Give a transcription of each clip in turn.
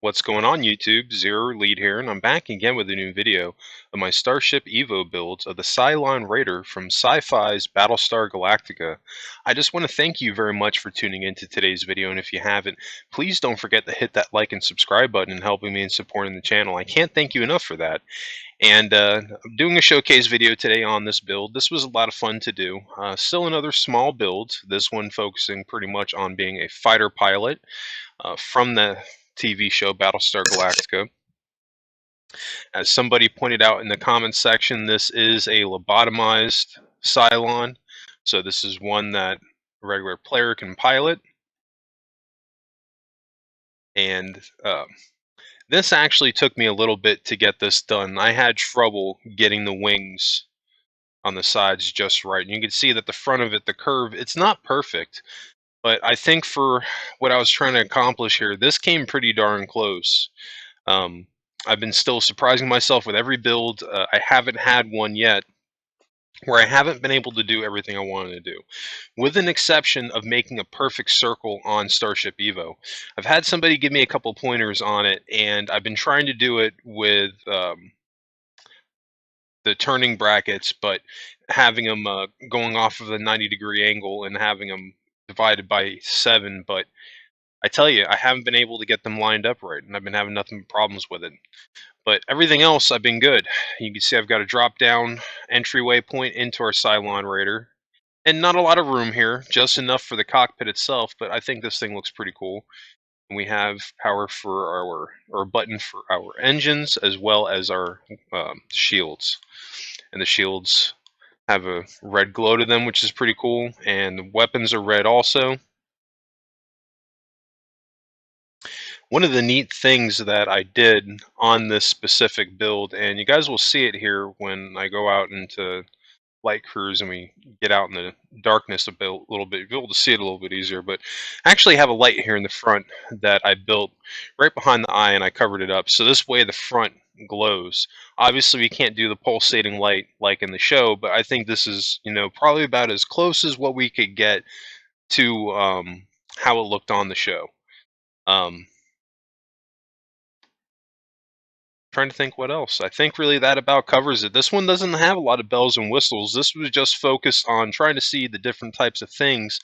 What's going on YouTube? Zero Lead here, and I'm back again with a new video of my Starship EVO builds of the Cylon Raider from Sci-Fi's Battlestar Galactica. I just want to thank you very much for tuning into today's video, and if you haven't, please don't forget to hit that like and subscribe button and helping me in supporting the channel. I can't thank you enough for that. And I'm doing a showcase video today on this build. This was a lot of fun to do. Still another small build, this one focusing pretty much on being a fighter pilot from the TV show Battlestar Galactica. As somebody pointed out in the comments section, this is a lobotomized Cylon. So this is one that a regular player can pilot. And this actually took me a little bit to get this done. I had trouble getting the wings on the sides just right. And you can see that the front of it, the curve, it's not perfect. But I think for what I was trying to accomplish here, this came pretty darn close. Um, I've been still surprising myself with every build. I haven't had one yet where I haven't been able to do everything I wanted to do, with an exception of making a perfect circle on Starship EVO. I've had somebody give me a couple pointers on it, and I've been trying to do it with the turning brackets, but having them going off of a 90-degree angle and having them divided by 7, but I tell you, I haven't been able to get them lined up right, and I've been having nothing but problems with it. But everything else, I've been good. You can see I've got a drop-down entryway point into our Cylon Raider, and not a lot of room here, just enough for the cockpit itself, but I think this thing looks pretty cool. And we have power for or button for our engines, as well as our shields. And the shields have a red glow to them, which is pretty cool, and the weapons are red also. One of the neat things that I did on this specific build, and you guys will see it here when I go out into light cruise and we get out in the darkness little bit, you'll be able to see it a little bit easier, but I actually have a light here in the front that I built right behind the eye, and I covered it up. So this way the front glows. Obviously we can't do the pulsating light like in the show, but I think this is, probably about as close as what we could get to how it looked on the show. Trying to think what else. I think really that about covers it. This one doesn't have a lot of bells and whistles. This was just focused on trying to see the different types of things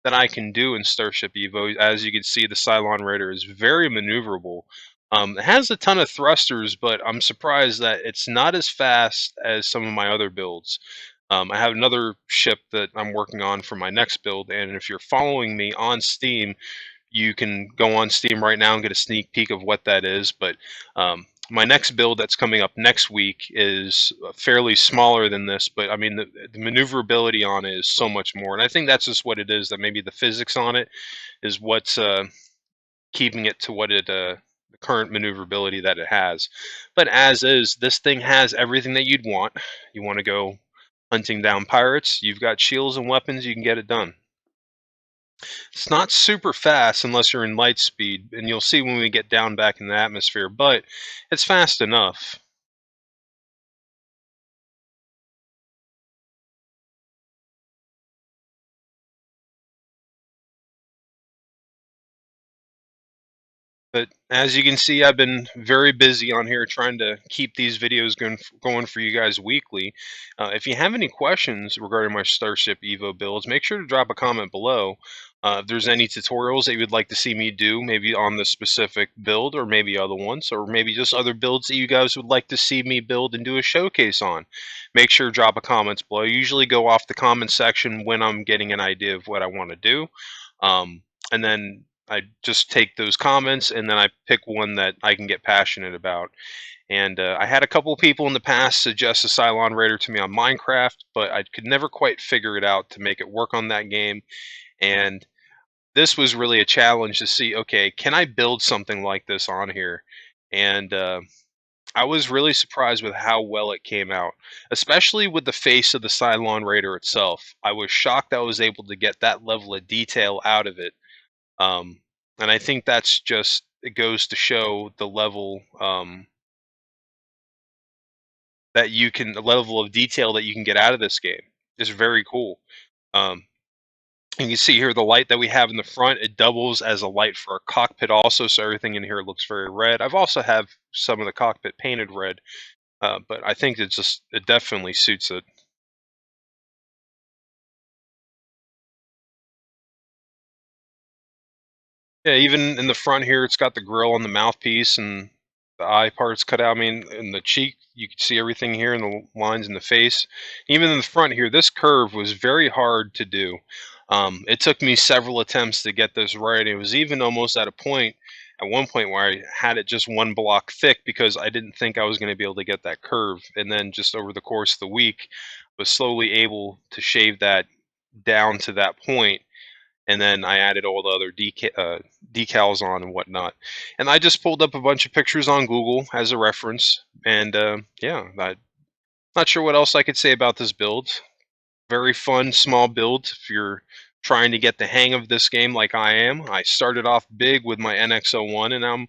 that I can do in Starship EVO. As you can see, the Cylon Raider is very maneuverable. It has a ton of thrusters, but I'm surprised that it's not as fast as some of my other builds. I have another ship that I'm working on for my next build, and if you're following me on Steam, you can go on Steam right now and get a sneak peek of what that is. But my next build that's coming up next week is fairly smaller than this, but I mean the maneuverability on it is so much more, and I think that's just what it is. That maybe the physics on it is what's keeping it to what it the current maneuverability that it has. But as is, this thing has everything that you'd want. You want to go hunting down pirates? You've got shields and weapons. You can get it done. It's not super fast unless you're in light speed, and you'll see when we get down back in the atmosphere, but it's fast enough. But as you can see, I've been very busy on here trying to keep these videos going for you guys weekly. If you have any questions regarding my Starship EVO builds, make sure to drop a comment below. If there's any tutorials that you would like to see me do, maybe on the specific build or maybe other ones, or maybe just other builds that you guys would like to see me build and do a showcase on, make sure to drop a comments below. I usually go off the comment section when I'm getting an idea of what I want to do. And then I just take those comments and then I pick one that I can get passionate about. And I had a couple of people in the past suggest a Cylon Raider to me on Minecraft, but I could never quite figure it out to make it work on that game. And this was really a challenge to see, okay, can I build something like this on here? And I was really surprised with how well it came out, especially with the face of the Cylon Raider itself. I was shocked I was able to get that level of detail out of it. And I think that's just, it goes to show the level the level of detail that you can get out of this game is very cool. Um, And you see here the light that we have in the front, it doubles as a light for our cockpit also, so everything in here looks very red. I've also have some of the cockpit painted red, but I think it definitely suits it. Yeah, even in the front here, it's got the grill on the mouthpiece and the eye parts cut out. I mean, in the cheek, you can see everything here in the lines in the face. Even in the front here, this curve was very hard to do. It took me several attempts to get this right. It was even almost at one point where I had it just one block thick because I didn't think I was going to be able to get that curve. And then just over the course of the week, was slowly able to shave that down to that point, and then I added all the other decals on and whatnot. And I just pulled up a bunch of pictures on Google as a reference, and yeah, I'm not sure what else I could say about this build. Very fun, small build if you're trying to get the hang of this game like I am. I started off big with my NX-01, and I'm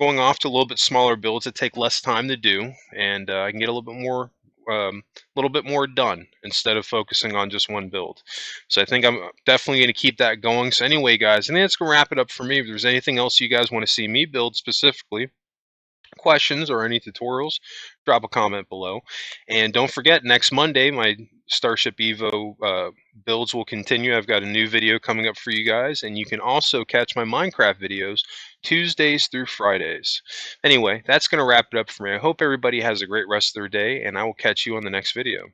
going off to a little bit smaller builds that take less time to do, and I can get a little bit more done instead of focusing on just one build. So I think I'm definitely going to keep that going. So anyway, guys, I think that's going to wrap it up for me. If there's anything else you guys want to see me build specifically, questions or any tutorials, drop a comment below. And don't forget, next Monday, my Starship EVO builds will continue. I've got a new video coming up for you guys, and you can also catch my Minecraft videos Tuesdays through Fridays. Anyway, that's going to wrap it up for me. I hope everybody has a great rest of their day, and I will catch you on the next video.